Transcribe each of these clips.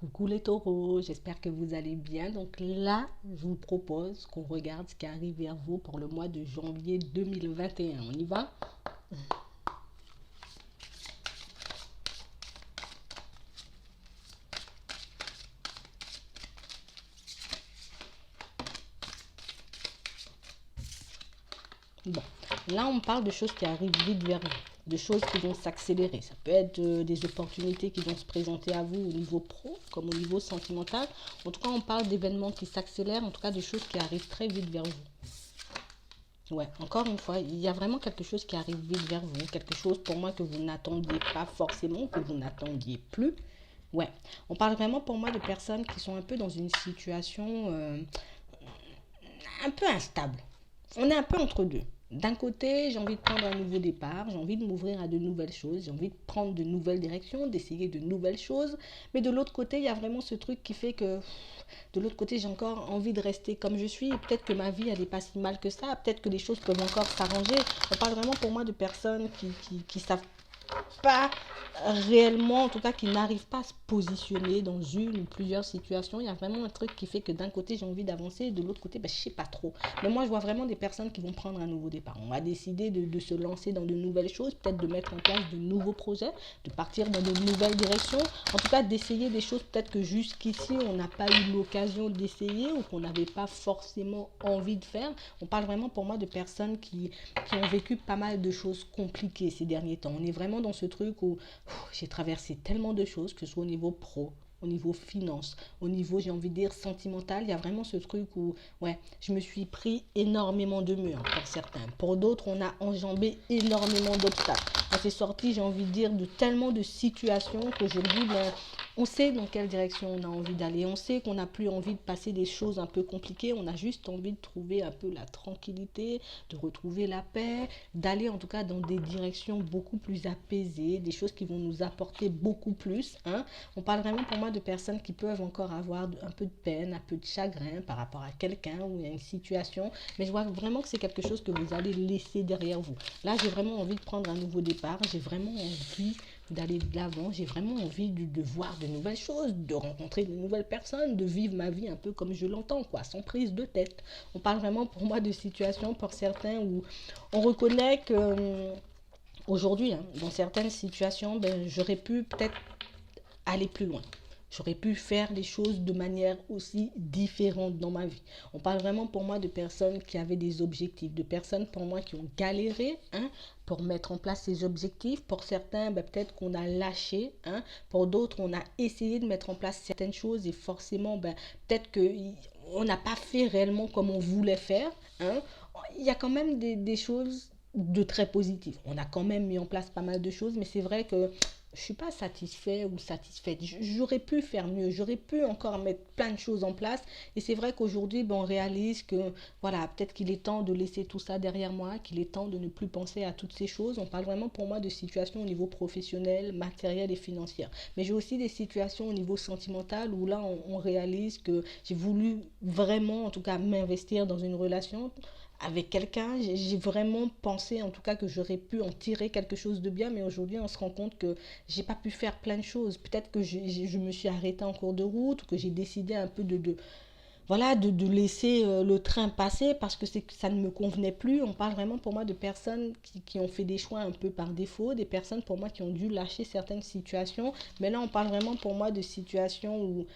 Coucou les taureaux, j'espère que vous allez bien. Donc là, je vous propose qu'on regarde ce qui arrive vers vous pour le mois de janvier 2021. On y va? Bon, là on parle de choses qui arrivent vite vers vous, de choses qui vont s'accélérer. Ça peut être des opportunités qui vont se présenter à vous au niveau pro comme au niveau sentimental. En tout cas, on parle d'événements qui s'accélèrent, en tout cas de choses qui arrivent très vite vers vous. Ouais, encore une fois, il y a vraiment quelque chose qui arrive vite vers vous, quelque chose pour moi que vous n'attendiez pas forcément, que vous n'attendiez plus. Ouais, on parle vraiment pour moi de personnes qui sont un peu dans une situation un peu instable. On est un peu entre deux. D'un côté, j'ai envie de prendre un nouveau départ, j'ai envie de m'ouvrir à de nouvelles choses, j'ai envie de prendre de nouvelles directions, d'essayer de nouvelles choses. Mais de l'autre côté, il y a vraiment ce truc qui fait que de l'autre côté, j'ai encore envie de rester comme je suis. Peut-être que ma vie, elle n'est pas si mal que ça. Peut-être que les choses peuvent encore s'arranger. On parle vraiment pour moi de personnes qui savent pas réellement, en tout cas qui n'arrivent pas à se positionner dans une ou plusieurs situations. Il y a vraiment un truc qui fait que d'un côté j'ai envie d'avancer et de l'autre côté je sais pas trop. Mais moi je vois vraiment des personnes qui vont prendre un nouveau départ. On va décider de se lancer dans de nouvelles choses, peut-être de mettre en place de nouveaux projets, de partir dans de nouvelles directions, en tout cas d'essayer des choses peut-être que jusqu'ici on n'a pas eu l'occasion d'essayer ou qu'on n'avait pas forcément envie de faire. On parle vraiment pour moi de personnes qui ont vécu pas mal de choses compliquées ces derniers temps. On est vraiment dans ce truc où j'ai traversé tellement de choses, que ce soit au niveau pro, au niveau finance, au niveau, j'ai envie de dire, sentimental. Il y a vraiment ce truc où, ouais, je me suis pris énormément de murs pour certains. Pour d'autres, on a enjambé énormément d'obstacles. On s'est sorti, j'ai envie de dire, de tellement de situations qu'aujourd'hui, on sait dans quelle direction on a envie d'aller. On sait qu'on n'a plus envie de passer des choses un peu compliquées. On a juste envie de trouver un peu la tranquillité, de retrouver la paix, d'aller en tout cas dans des directions beaucoup plus apaisées, des choses qui vont nous apporter beaucoup plus. Hein. On parle vraiment pour moi de personnes qui peuvent encore avoir un peu de peine, un peu de chagrin par rapport à quelqu'un ou à une situation. Mais je vois vraiment que c'est quelque chose que vous allez laisser derrière vous. Là, j'ai vraiment envie de prendre un nouveau départ. J'ai vraiment envie d'aller de l'avant. J'ai vraiment envie de voir de nouvelles choses, de rencontrer de nouvelles personnes, de vivre ma vie un peu comme je l'entends, quoi, sans prise de tête. On parle vraiment pour moi de situations pour certains où on reconnaît que aujourd'hui, hein, dans certaines situations, j'aurais pu peut-être aller plus loin. J'aurais pu faire les choses de manière aussi différente dans ma vie. On parle vraiment pour moi de personnes qui avaient des objectifs, de personnes pour moi qui ont galéré hein, pour mettre en place ces objectifs. Pour certains, peut-être qu'on a lâché. Hein. Pour d'autres, on a essayé de mettre en place certaines choses et forcément, peut-être qu'on n'a pas fait réellement comme on voulait faire. Hein. Il y a quand même des choses de très positives. On a quand même mis en place pas mal de choses, mais c'est vrai que je suis pas satisfait ou satisfaite. J'aurais pu faire mieux, j'aurais pu encore mettre plein de choses en place. Et c'est vrai qu'aujourd'hui, on réalise que voilà, peut-être qu'il est temps de laisser tout ça derrière moi, qu'il est temps de ne plus penser à toutes ces choses. On parle vraiment pour moi de situations au niveau professionnel, matériel et financier. Mais j'ai aussi des situations au niveau sentimental où là, on réalise que j'ai voulu vraiment, en tout cas, m'investir dans une relation avec quelqu'un, j'ai vraiment pensé en tout cas que j'aurais pu en tirer quelque chose de bien, mais aujourd'hui on se rend compte que j'ai pas pu faire plein de choses. Peut-être que je me suis arrêtée en cours de route, ou que j'ai décidé un peu voilà, de laisser le train passer parce que ça ne me convenait plus. On parle vraiment pour moi de personnes qui ont fait des choix un peu par défaut, des personnes pour moi qui ont dû lâcher certaines situations. Mais là on parle vraiment pour moi de situations où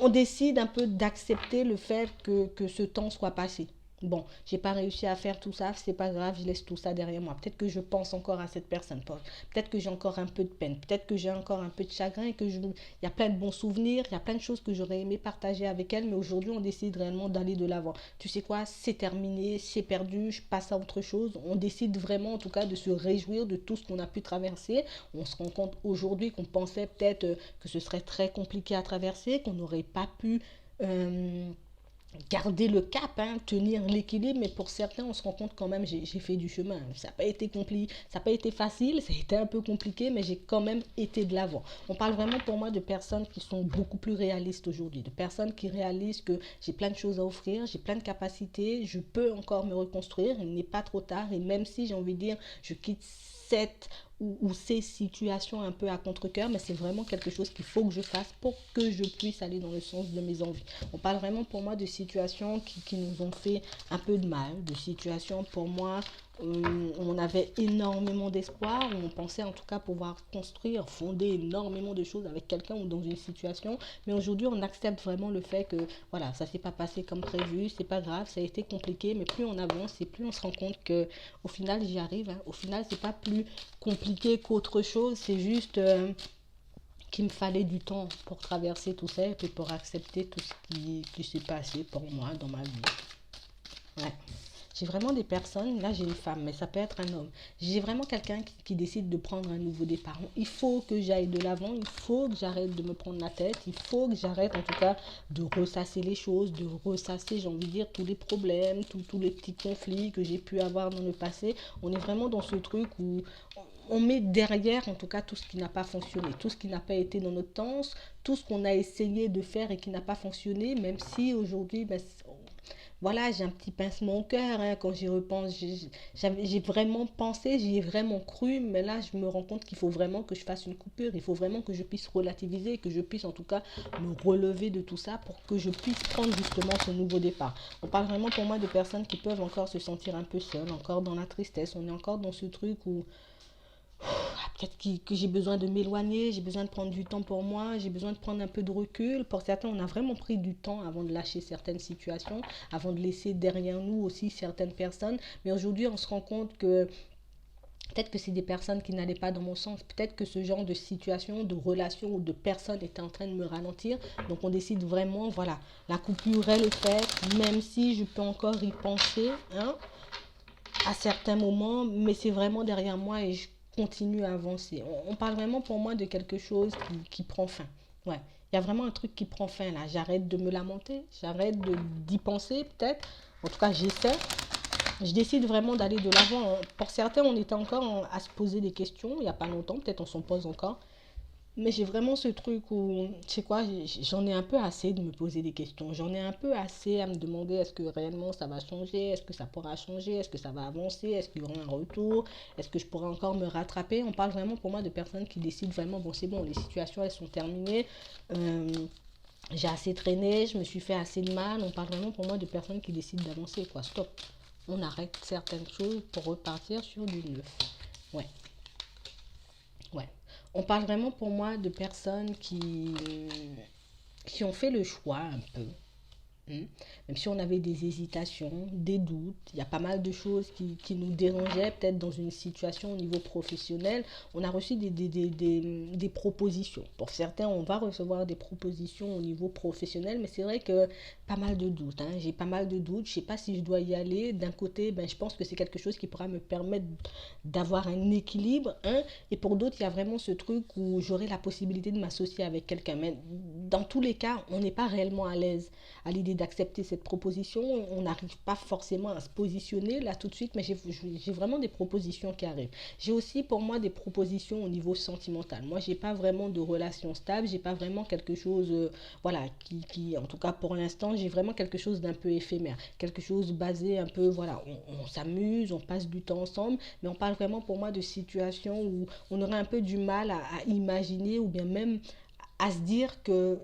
on décide un peu d'accepter le fait que ce temps soit passé. Bon, j'ai pas réussi à faire tout ça, c'est pas grave, je laisse tout ça derrière moi. Peut-être que je pense encore à cette personne, peut-être que j'ai encore un peu de peine, peut-être que j'ai encore un peu de chagrin et il y a plein de bons souvenirs, il y a plein de choses que j'aurais aimé partager avec elle, mais aujourd'hui on décide réellement d'aller de l'avant. Tu sais quoi, c'est terminé, c'est perdu, je passe à autre chose. On décide vraiment en tout cas de se réjouir de tout ce qu'on a pu traverser. On se rend compte aujourd'hui qu'on pensait peut-être que ce serait très compliqué à traverser, qu'on n'aurait pas pu garder le cap, hein, tenir l'équilibre, mais pour certains, on se rend compte quand même, j'ai fait du chemin. Ça n'a pas été compliqué, ça n'a pas été facile, ça a été un peu compliqué, mais j'ai quand même été de l'avant. On parle vraiment pour moi de personnes qui sont beaucoup plus réalistes aujourd'hui, de personnes qui réalisent que j'ai plein de choses à offrir, j'ai plein de capacités, je peux encore me reconstruire, il n'est pas trop tard, et même si j'ai envie de dire, je quitte cette ou ces situations un peu à contre-cœur, mais c'est vraiment quelque chose qu'il faut que je fasse pour que je puisse aller dans le sens de mes envies. On parle vraiment pour moi de situations qui nous ont fait un peu de mal, de situations pour moi on avait énormément d'espoir, on pensait en tout cas pouvoir construire, fonder énormément de choses avec quelqu'un ou dans une situation, mais aujourd'hui on accepte vraiment le fait que voilà, ça s'est pas passé comme prévu, c'est pas grave, ça a été compliqué, mais plus on avance et plus on se rend compte que au final j'y arrive, hein. Au final c'est pas plus compliqué qu'autre chose, c'est juste qu'il me fallait du temps pour traverser tout ça et puis pour accepter tout ce qui s'est passé pour moi dans ma vie. Ouais. J'ai vraiment des personnes, là j'ai une femme, mais ça peut être un homme. J'ai vraiment quelqu'un qui décide de prendre un nouveau départ. Il faut que j'aille de l'avant, il faut que j'arrête de me prendre la tête, il faut que j'arrête en tout cas de ressasser les choses, de ressasser, j'ai envie de dire, tous les problèmes, tous les petits conflits que j'ai pu avoir dans le passé. On est vraiment dans ce truc où on met derrière en tout cas tout ce qui n'a pas fonctionné, tout ce qui n'a pas été dans notre temps, tout ce qu'on a essayé de faire et qui n'a pas fonctionné, même si aujourd'hui, ben, voilà, j'ai un petit pincement au cœur hein, quand j'y repense. J'ai vraiment pensé, j'y ai vraiment cru, mais là, je me rends compte qu'il faut vraiment que je fasse une coupure. Il faut vraiment que je puisse relativiser, que je puisse en tout cas me relever de tout ça pour que je puisse prendre justement ce nouveau départ. On parle vraiment pour moi de personnes qui peuvent encore se sentir un peu seules, encore dans la tristesse. On est encore dans ce truc où peut-être que j'ai besoin de m'éloigner, j'ai besoin de prendre du temps pour moi, j'ai besoin de prendre un peu de recul. Pour certains, on a vraiment pris du temps avant de lâcher certaines situations, avant de laisser derrière nous aussi certaines personnes. Mais aujourd'hui, on se rend compte que peut-être que c'est des personnes qui n'allaient pas dans mon sens. Peut-être que ce genre de situation, de relation ou de personne était en train de me ralentir. Donc on décide vraiment, voilà, la coupure, elle est faite, même si je peux encore y penser, hein, à certains moments, mais c'est vraiment derrière moi et je continue à avancer. On parle vraiment pour moi de quelque chose qui prend fin. Ouais, il y a vraiment un truc qui prend fin là. J'arrête de me lamenter, j'arrête d'y penser peut-être. En tout cas, j'essaie. Je décide vraiment d'aller de l'avant. Pour certains, on était encore à se poser des questions il n'y a pas longtemps. Peut-être on s'en pose encore. Mais j'ai vraiment ce truc où, tu sais quoi, j'en ai un peu assez de me poser des questions. J'en ai un peu assez à me demander est-ce que réellement ça va changer, est-ce que ça pourra changer, est-ce que ça va avancer, est-ce qu'il y aura un retour, est-ce que je pourrai encore me rattraper. On parle vraiment pour moi de personnes qui décident vraiment, bon c'est bon, les situations elles sont terminées, euh, j'ai assez traîné, je me suis fait assez de mal. On parle vraiment pour moi de personnes qui décident d'avancer, quoi. Stop. On arrête certaines choses pour repartir sur du neuf. Ouais. Ouais. On parle vraiment pour moi de personnes qui ont fait le choix un peu. Même si on avait des hésitations, des doutes, il y a pas mal de choses qui nous dérangeaient, peut-être dans une situation au niveau professionnel. On a reçu des propositions. Pour certains, on va recevoir des propositions au niveau professionnel, mais c'est vrai que pas mal de doutes. Hein. J'ai pas mal de doutes. Je sais pas si je dois y aller. D'un côté, ben, je pense que c'est quelque chose qui pourra me permettre d'avoir un équilibre. Hein. Et pour d'autres, il y a vraiment ce truc où j'aurai la possibilité de m'associer avec quelqu'un. Mais dans tous les cas, on n'est pas réellement à l'aise à l'idée d'accepter cette proposition. On n'arrive pas forcément à se positionner là tout de suite, mais j'ai vraiment des propositions qui arrivent. J'ai aussi pour moi des propositions au niveau sentimental. Moi, j'ai pas vraiment de relation stable, j'ai pas vraiment quelque chose, voilà, en tout cas pour l'instant, j'ai vraiment quelque chose d'un peu éphémère, quelque chose basé un peu, voilà, on s'amuse, on passe du temps ensemble, mais on parle vraiment pour moi de situations où on aurait un peu du mal à imaginer ou bien même à se dire que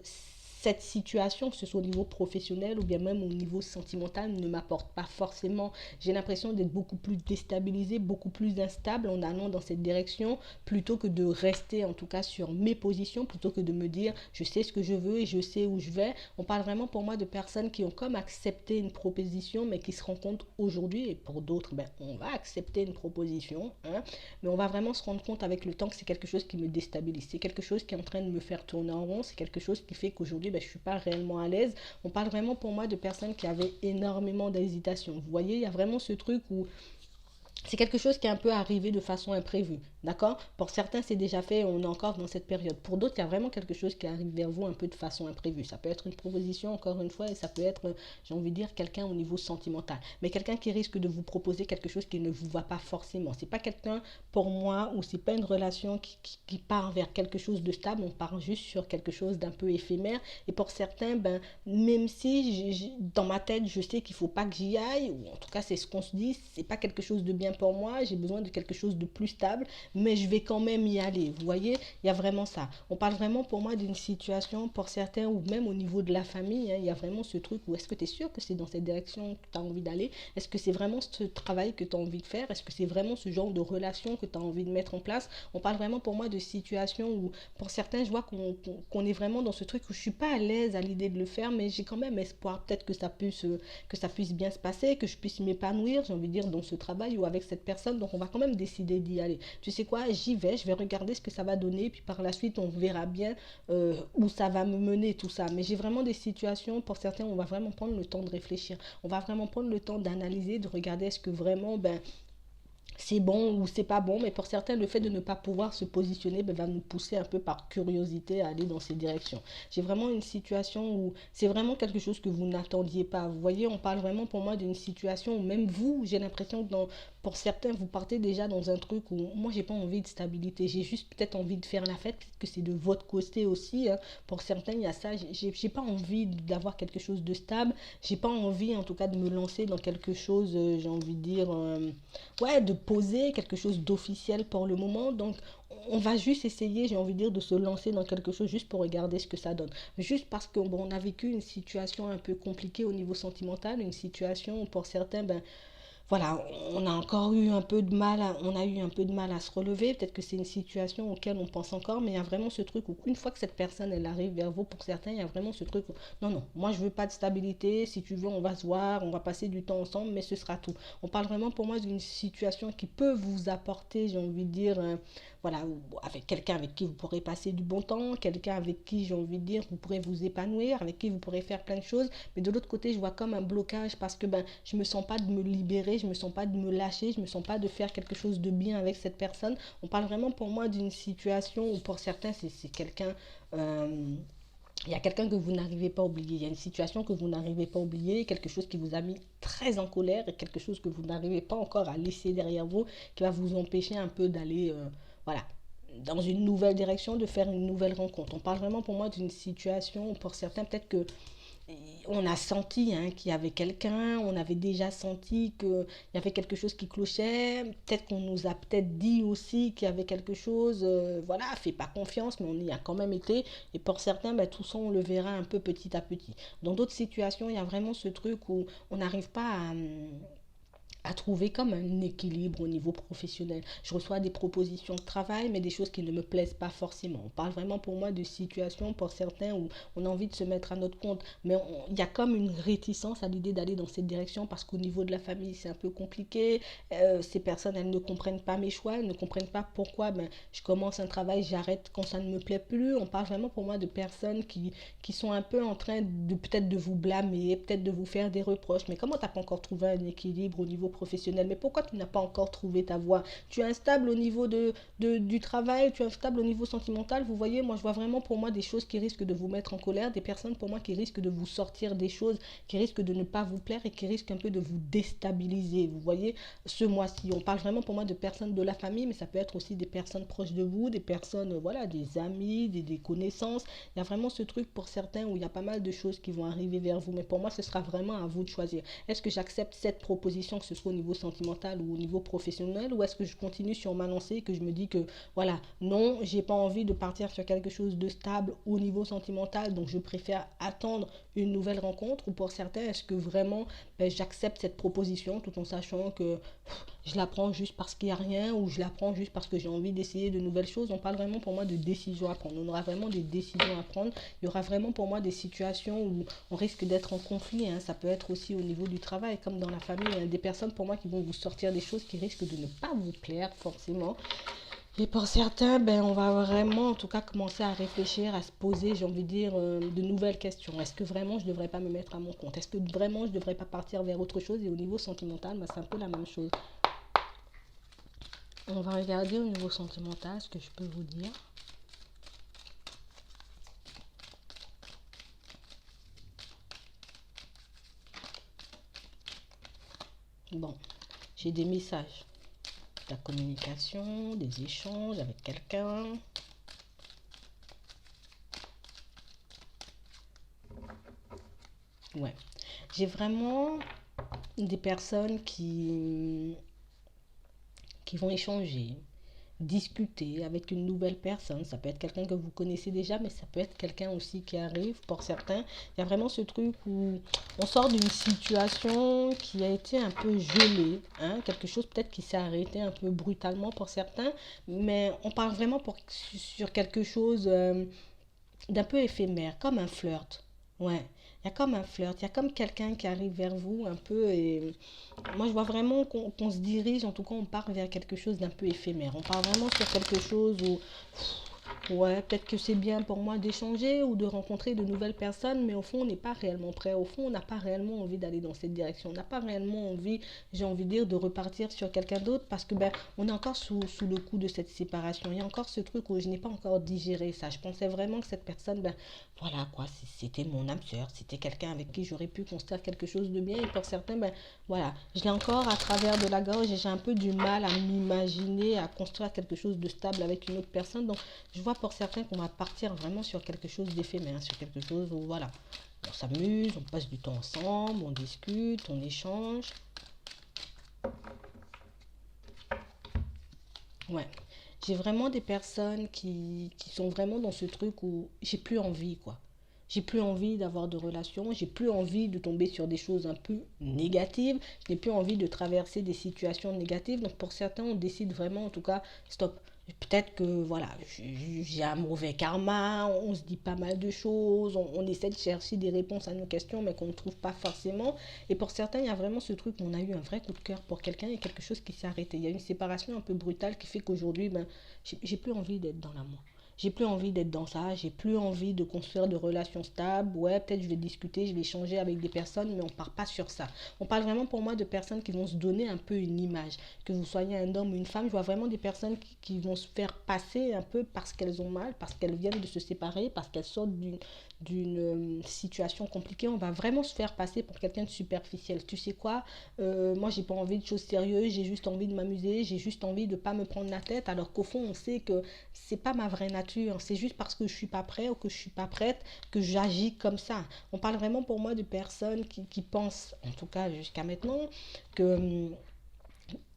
cette situation, que ce soit au niveau professionnel ou bien même au niveau sentimental, ne m'apporte pas forcément. J'ai l'impression d'être beaucoup plus déstabilisée, beaucoup plus instable en allant dans cette direction, plutôt que de rester en tout cas sur mes positions, plutôt que de me dire je sais ce que je veux et je sais où je vais. On parle vraiment pour moi de personnes qui ont comme accepté une proposition, mais qui se rendent compte aujourd'hui, et pour d'autres, ben, on va accepter une proposition, hein, mais on va vraiment se rendre compte avec le temps que c'est quelque chose qui me déstabilise, c'est quelque chose qui est en train de me faire tourner en rond, c'est quelque chose qui fait qu'aujourd'hui ben, je ne suis pas réellement à l'aise. On parle vraiment pour moi de personnes qui avaient énormément d'hésitation. Vous voyez, il y a vraiment ce truc où c'est quelque chose qui est un peu arrivé de façon imprévue, d'accord? Pour certains, c'est déjà fait, on est encore dans cette période. Pour d'autres, il y a vraiment quelque chose qui arrive vers vous un peu de façon imprévue. Ça peut être une proposition, encore une fois, et ça peut être, j'ai envie de dire, quelqu'un au niveau sentimental. Mais quelqu'un qui risque de vous proposer quelque chose qui ne vous va pas forcément. C'est pas quelqu'un, pour moi, ou c'est pas une relation qui part vers quelque chose de stable, on part juste sur quelque chose d'un peu éphémère. Et pour certains, ben, même si dans ma tête, je sais qu'il faut pas que j'y aille, ou en tout cas, c'est ce qu'on se dit, c'est pas quelque chose de bien pour moi, j'ai besoin de quelque chose de plus stable, mais je vais quand même y aller. Vous voyez, il y a vraiment ça. On parle vraiment pour moi d'une situation, pour certains, ou même au niveau de la famille, hein, il y a vraiment ce truc où est-ce que tu es sûr que c'est dans cette direction que tu as envie d'aller? Est-ce que c'est vraiment ce travail que tu as envie de faire? Est-ce que c'est vraiment ce genre de relation que tu as envie de mettre en place? On parle vraiment pour moi de situations où, pour certains, je vois qu'on est vraiment dans ce truc où je suis pas à l'aise à l'idée de le faire, mais j'ai quand même espoir peut-être que ça puisse bien se passer, que je puisse m'épanouir, j'ai envie de dire, dans ce travail ou avec cette personne. Donc on va quand même décider d'y aller. Tu sais quoi, j'y vais, je vais regarder ce que ça va donner, puis par la suite on verra bien où ça va me mener tout ça. Mais j'ai vraiment des situations, pour certains, on va vraiment prendre le temps de réfléchir. On va vraiment prendre le temps d'analyser, de regarder est-ce que vraiment, c'est bon ou c'est pas bon, mais pour certains, le fait de ne pas pouvoir se positionner va nous pousser un peu par curiosité à aller dans ces directions. J'ai vraiment une situation où c'est vraiment quelque chose que vous n'attendiez pas. Vous voyez, on parle vraiment pour moi d'une situation où même vous, j'ai l'impression que pour certains, vous partez déjà dans un truc où moi, j'ai pas envie de stabilité. J'ai juste peut-être envie de faire la fête. Peut-être que c'est de votre côté aussi, hein. Pour certains, il y a ça. J'ai pas envie d'avoir quelque chose de stable. J'ai pas envie, en tout cas, de me lancer dans quelque chose, j'ai envie de dire, ouais, de poser quelque chose d'officiel pour le moment. Donc, on va juste essayer, j'ai envie de dire, de se lancer dans quelque chose juste pour regarder ce que ça donne. Juste parce qu'on bon, on a vécu une situation un peu compliquée au niveau sentimental, une situation où pour certains, voilà, on a encore eu un peu de mal, on a eu un peu de mal à se relever. Peut-être que c'est une situation auquel on pense encore, mais il y a vraiment ce truc où une fois que cette personne elle arrive vers vous, pour certains, il y a vraiment ce truc où non, non, moi je veux pas de stabilité. Si tu veux, on va se voir, on va passer du temps ensemble, mais ce sera tout. On parle vraiment pour moi d'une situation qui peut vous apporter, j'ai envie de dire, voilà, avec quelqu'un avec qui vous pourrez passer du bon temps, quelqu'un avec qui j'ai envie de dire vous pourrez vous épanouir, avec qui vous pourrez faire plein de choses. Mais de l'autre côté, je vois comme un blocage parce que je me sens pas de me libérer, je me sens pas de me lâcher, je me sens pas de faire quelque chose de bien avec cette personne. On parle vraiment pour moi d'une situation où pour certains c'est quelqu'un, il y a quelqu'un que vous n'arrivez pas à oublier, il y a une situation que vous n'arrivez pas à oublier, quelque chose qui vous a mis très en colère et quelque chose que vous n'arrivez pas encore à laisser derrière vous, qui va vous empêcher un peu d'aller, voilà, dans une nouvelle direction, de faire une nouvelle rencontre. On parle vraiment pour moi d'une situation, pour certains peut-être que on a senti hein, qu'il y avait quelqu'un, on avait déjà senti qu'il y avait quelque chose qui clochait, peut-être qu'on nous a peut-être dit aussi qu'il y avait quelque chose, voilà, fait pas confiance, mais on y a quand même été, et pour certains, tout ça, on le verra un peu petit à petit. Dans d'autres situations, il y a vraiment ce truc où on n'arrive pas à trouver comme un équilibre au niveau professionnel. Je reçois des propositions de travail, mais des choses qui ne me plaisent pas forcément. On parle vraiment pour moi de situations pour certains où on a envie de se mettre à notre compte, mais il y a comme une réticence à l'idée d'aller dans cette direction parce qu'au niveau de la famille, c'est un peu compliqué. Ces personnes, elles ne comprennent pas mes choix, elles ne comprennent pas pourquoi je commence un travail, j'arrête quand ça ne me plaît plus. On parle vraiment pour moi de personnes qui sont un peu en train de peut-être de vous blâmer, peut-être de vous faire des reproches. Mais comment tu n'as pas encore trouvé un équilibre au niveau professionnel? Mais pourquoi tu n'as pas encore trouvé ta voie? Tu es instable au niveau du travail, tu es instable au niveau sentimental. Vous voyez, moi je vois vraiment pour moi des choses qui risquent de vous mettre en colère, des personnes pour moi qui risquent de vous sortir des choses, qui risquent de ne pas vous plaire et qui risquent un peu de vous déstabiliser. Vous voyez, ce mois-ci, on parle vraiment pour moi de personnes de la famille, mais ça peut être aussi des personnes proches de vous, des personnes, voilà, des amis, des connaissances. Il y a vraiment ce truc pour certains où il y a pas mal de choses qui vont arriver vers vous. Mais pour moi, ce sera vraiment à vous de choisir. Est-ce que j'accepte cette proposition, que ce soit au niveau sentimental ou au niveau professionnel, ou est-ce que je continue sur ma lancée et que je me dis que, voilà, non, j'ai pas envie de partir sur quelque chose de stable au niveau sentimental, donc je préfère attendre une nouvelle rencontre. Ou pour certains, est-ce que vraiment j'accepte cette proposition tout en sachant que je la prends juste parce qu'il n'y a rien ou je la prends juste parce que j'ai envie d'essayer de nouvelles choses. On parle vraiment pour moi de décisions à prendre. On aura vraiment des décisions à prendre. Il y aura vraiment pour moi des situations où on risque d'être en conflit, hein. Ça peut être aussi au niveau du travail comme dans la famille, hein. Des personnes pour moi qui vont vous sortir des choses qui risquent de ne pas vous plaire forcément. Et pour certains, on va vraiment, en tout cas, commencer à réfléchir, à se poser, j'ai envie de dire, de nouvelles questions. Est-ce que vraiment je ne devrais pas me mettre à mon compte? Est-ce que vraiment je ne devrais pas partir vers autre chose? Et au niveau sentimental, c'est un peu la même chose. On va regarder au niveau sentimental ce que je peux vous dire. Bon, j'ai des messages, de la communication, des échanges avec quelqu'un. Ouais, j'ai vraiment des personnes qui vont échanger, discuter avec une nouvelle personne. Ça peut être quelqu'un que vous connaissez déjà, mais ça peut être quelqu'un aussi qui arrive. Pour certains, il y a vraiment ce truc où on sort d'une situation qui a été un peu gelée, hein, quelque chose peut-être qui s'est arrêté un peu brutalement pour certains, mais on parle vraiment sur quelque chose d'un peu éphémère, comme un flirt. Ouais, il y a comme un flirt, il y a comme quelqu'un qui arrive vers vous un peu et moi je vois vraiment qu'on se dirige, en tout cas on part vers quelque chose d'un peu éphémère. On part vraiment sur quelque chose où ouais, peut-être que c'est bien pour moi d'échanger ou de rencontrer de nouvelles personnes, mais au fond, on n'est pas réellement prêt. Au fond, on n'a pas réellement envie d'aller dans cette direction. On n'a pas réellement envie, j'ai envie de dire, de repartir sur quelqu'un d'autre parce que ben, on est encore sous le coup de cette séparation. Il y a encore ce truc où je n'ai pas encore digéré ça. Je pensais vraiment que cette personne, ben voilà quoi, c'était mon âme sœur, c'était quelqu'un avec qui j'aurais pu construire quelque chose de bien. Et pour certains, ben voilà, je l'ai encore à travers de la gorge et j'ai un peu du mal à m'imaginer, à construire quelque chose de stable avec une autre personne. Donc, je vois pour certains qu'on va partir vraiment sur quelque chose d'éphémère, sur quelque chose où voilà, on s'amuse, on passe du temps ensemble, on discute, on échange. Ouais. J'ai vraiment des personnes qui sont vraiment dans ce truc où j'ai plus envie, quoi. J'ai plus envie d'avoir de relations, j'ai plus envie de tomber sur des choses un peu négatives, je n'ai plus envie de traverser des situations négatives. Donc pour certains, on décide vraiment, en tout cas, stop. Peut-être que voilà, j'ai un mauvais karma, on se dit pas mal de choses, on essaie de chercher des réponses à nos questions, mais qu'on ne trouve pas forcément. Et pour certains, il y a vraiment ce truc où on a eu un vrai coup de cœur pour quelqu'un et quelque chose qui s'est arrêté. Il y a une séparation un peu brutale qui fait qu'aujourd'hui, ben, j'ai plus envie d'être dans l'amour. J'ai plus envie d'être dans ça, j'ai plus envie de construire de relations stables. Ouais, peut-être je vais discuter, je vais échanger avec des personnes, mais on part pas sur ça. On parle vraiment pour moi de personnes qui vont se donner un peu une image. Que vous soyez un homme ou une femme, je vois vraiment des personnes qui vont se faire passer un peu parce qu'elles ont mal, parce qu'elles viennent de se séparer, parce qu'elles sortent d'une situation compliquée. On va vraiment se faire passer pour quelqu'un de superficiel. Tu sais quoi, moi j'ai pas envie de choses sérieuses, j'ai juste envie de m'amuser, j'ai juste envie de pas me prendre la tête, alors qu'au fond on sait que c'est pas ma vraie nature, c'est juste parce que je suis pas prêt ou que je suis pas prête que j'agis comme ça. On parle vraiment pour moi de personnes qui pensent, en tout cas jusqu'à maintenant, que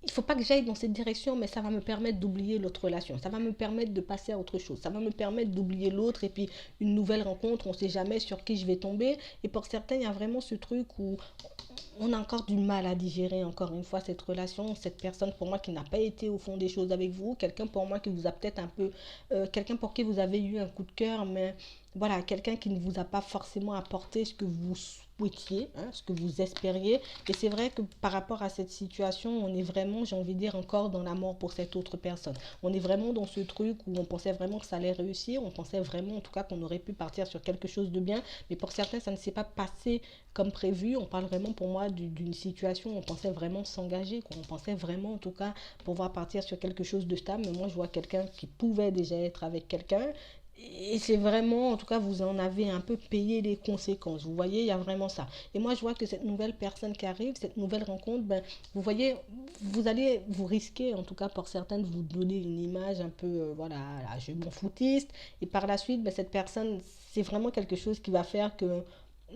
il ne faut pas que j'aille dans cette direction, mais ça va me permettre d'oublier l'autre relation. Ça va me permettre de passer à autre chose. Ça va me permettre d'oublier l'autre et puis une nouvelle rencontre, on ne sait jamais sur qui je vais tomber. Et pour certains, il y a vraiment ce truc où on a encore du mal à digérer, encore une fois, cette relation, cette personne pour moi qui n'a pas été au fond des choses avec vous, quelqu'un pour moi qui vous a peut-être un peu, quelqu'un pour qui vous avez eu un coup de cœur, mais voilà, quelqu'un qui ne vous a pas forcément apporté ce que vous souhaitiez, hein, ce que vous espériez. Et c'est vrai que par rapport à cette situation, on est vraiment, j'ai envie de dire, encore dans la mort pour cette autre personne. On est vraiment dans ce truc où on pensait vraiment que ça allait réussir, on pensait vraiment en tout cas qu'on aurait pu partir sur quelque chose de bien, mais pour certains, ça ne s'est pas passé comme prévu. On parle vraiment pour moi d'une situation où on pensait vraiment s'engager, on pensait vraiment en tout cas pouvoir partir sur quelque chose de stable, mais moi je vois quelqu'un qui pouvait déjà être avec quelqu'un et c'est vraiment, en tout cas, vous en avez un peu payé les conséquences. Vous voyez, il y a vraiment ça. Et moi, je vois que cette nouvelle personne qui arrive, cette nouvelle rencontre, ben, vous voyez, vous allez vous risquer, en tout cas pour certains, de vous donner une image un peu, voilà, je m'en foutiste. Et par la suite, ben, cette personne, c'est vraiment quelque chose qui va faire que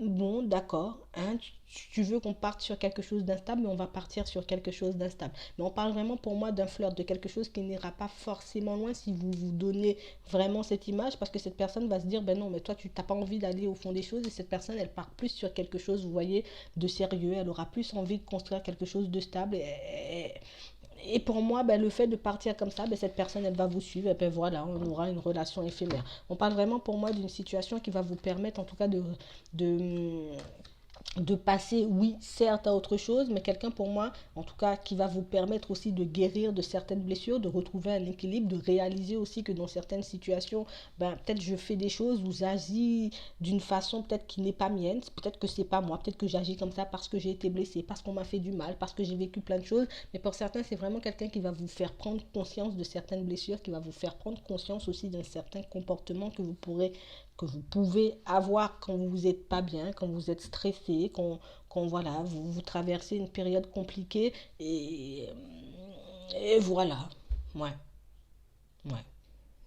bon, d'accord, hein, tu veux qu'on parte sur quelque chose d'instable, mais on va partir sur quelque chose d'instable. Mais on parle vraiment pour moi d'un flirt, de quelque chose qui n'ira pas forcément loin si vous vous donnez vraiment cette image, parce que cette personne va se dire, ben non, mais toi, tu n'as pas envie d'aller au fond des choses, et cette personne, elle part plus sur quelque chose, vous voyez, de sérieux, elle aura plus envie de construire quelque chose de stable, et pour moi, ben, le fait de partir comme ça, ben, cette personne, elle va vous suivre. Et ben voilà, on aura une relation éphémère. On parle vraiment pour moi d'une situation qui va vous permettre en tout cas de, de passer, oui, certes, à autre chose, mais quelqu'un pour moi, en tout cas, qui va vous permettre aussi de guérir de certaines blessures, de retrouver un équilibre, de réaliser aussi que dans certaines situations, ben, peut-être je fais des choses où j'agis d'une façon peut-être qui n'est pas mienne, peut-être que c'est pas moi, peut-être que j'agis comme ça parce que j'ai été blessée, parce qu'on m'a fait du mal, parce que j'ai vécu plein de choses, mais pour certains, c'est vraiment quelqu'un qui va vous faire prendre conscience de certaines blessures, qui va vous faire prendre conscience aussi d'un certain comportement que vous pouvez avoir quand vous n'êtes pas bien, quand vous êtes stressé, quand voilà, vous traversez une période compliquée et voilà. Ouais, ouais,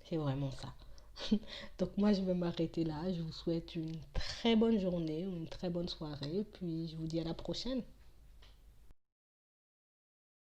c'est vraiment ça. Donc moi je vais m'arrêter là. Je vous souhaite une très bonne journée ou une très bonne soirée. Puis je vous dis à la prochaine.